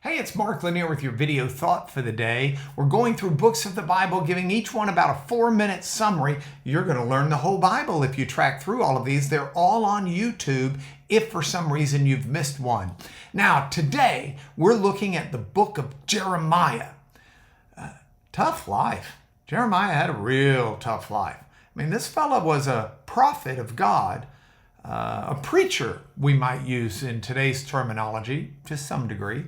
Hey, it's Mark Lanier with your video thought for the day. We're going through books of the Bible, giving each one about a 4-minute summary. You're going to learn the whole Bible if you track through all of these. They're all on YouTube if for some reason you've missed one. Now, today we're looking at the book of Jeremiah. Tough life. Jeremiah had a real tough life. I mean, this fella was a prophet of God, a preacher, we might use in today's terminology to some degree.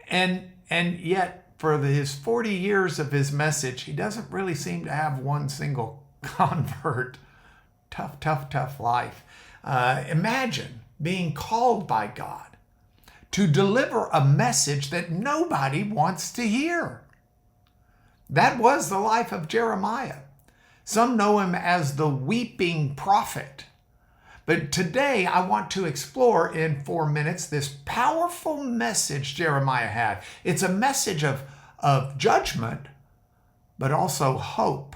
And yet, for his 40 years of his message, he doesn't really seem to have one single convert. Tough life. Imagine being called by God to deliver a message that nobody wants to hear. That was the life of Jeremiah. Some know him as the weeping prophet. But today I want to explore in 4 minutes this powerful message Jeremiah had. It's a message of judgment, but also hope.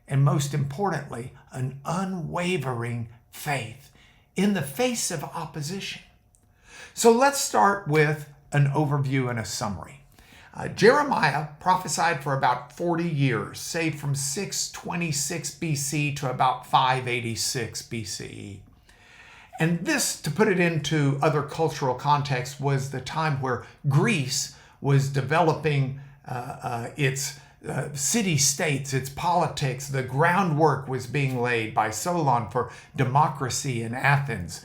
And most importantly, an unwavering faith in the face of opposition. So let's start with an overview and a summary. Jeremiah prophesied for about 40 years, say from 626 BC to about 586 BCE. And this, to put it into other cultural context, was the time where Greece was developing its city-states, its politics. The groundwork was being laid by Solon for democracy in Athens.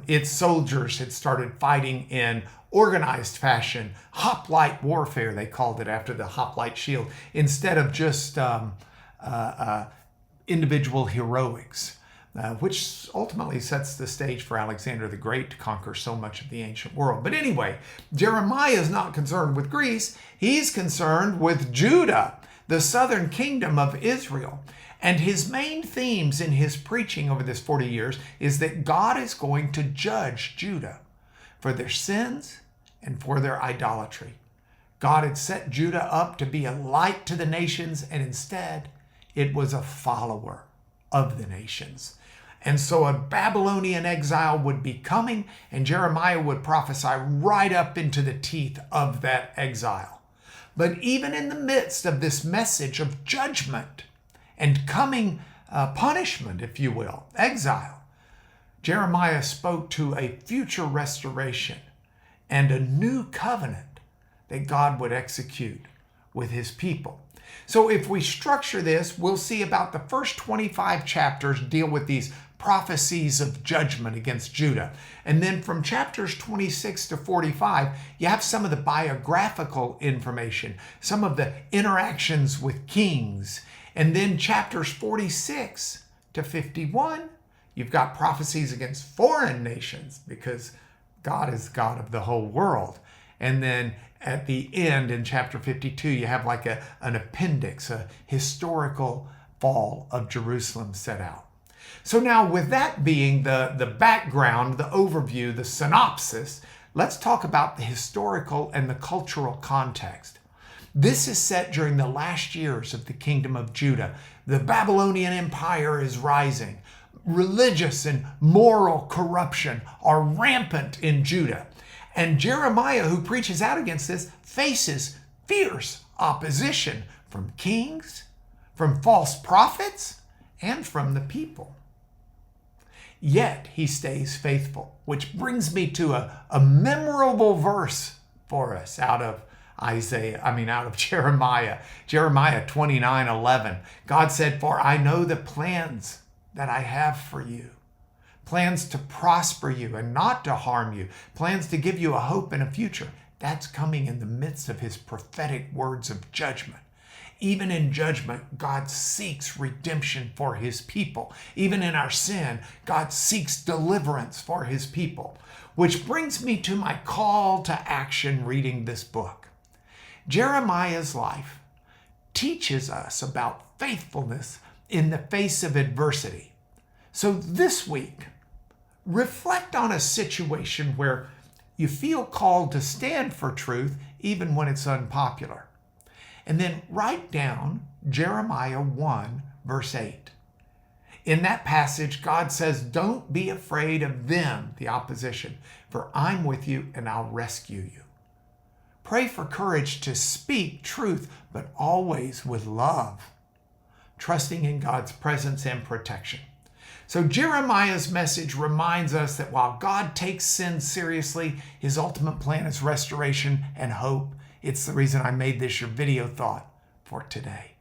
Its soldiers had started fighting in organized fashion, hoplite warfare, they called it after the hoplite shield, instead of just individual heroics. Which ultimately sets the stage for Alexander the Great to conquer so much of the ancient world. But anyway, Jeremiah is not concerned with Greece. He's concerned with Judah, the southern kingdom of Israel. And his main themes in his preaching over this 40 years is that God is going to judge Judah for their sins and for their idolatry. God had set Judah up to be a light to the nations, and instead it was a follower of the nations. And so a Babylonian exile would be coming, and Jeremiah would prophesy right up into the teeth of that exile. But even in the midst of this message of judgment and coming punishment, if you will, exile, Jeremiah spoke to a future restoration and a new covenant that God would execute with his people. So if we structure this, we'll see about the first 25 chapters deal with these prophecies of judgment against Judah. And then from chapters 26 to 45, you have some of the biographical information, some of the interactions with kings. And then chapters 46 to 51, you've got prophecies against foreign nations because God is God of the whole world. And then at the end in chapter 52, you have like an appendix, a historical fall of Jerusalem set out. So now with that being the background, the overview, the synopsis, let's talk about the historical and the cultural context. This is set during the last years of the kingdom of Judah. The Babylonian Empire is rising. Religious and moral corruption are rampant in Judah. And Jeremiah, who preaches out against this, faces fierce opposition from kings, from false prophets, and from the people. Yet he stays faithful, which brings me to a memorable verse for us out of Jeremiah. Jeremiah 29:11. God said, "For I know the plans that I have for you. Plans to prosper you and not to harm you. Plans to give you a hope and a future." That's coming in the midst of his prophetic words of judgment. Even in judgment, God seeks redemption for his people. Even in our sin, God seeks deliverance for his people. Which brings me to my call to action reading this book. Jeremiah's life teaches us about faithfulness in the face of adversity. So this week, reflect on a situation where you feel called to stand for truth even when it's unpopular. And then write down Jeremiah 1, verse 8. In that passage, God says, "Don't be afraid of them," the opposition, "for I'm with you and I'll rescue you." Pray for courage to speak truth, but always with love, trusting in God's presence and protection. So Jeremiah's message reminds us that while God takes sin seriously, his ultimate plan is restoration and hope. It's the reason I made this your video thought for today.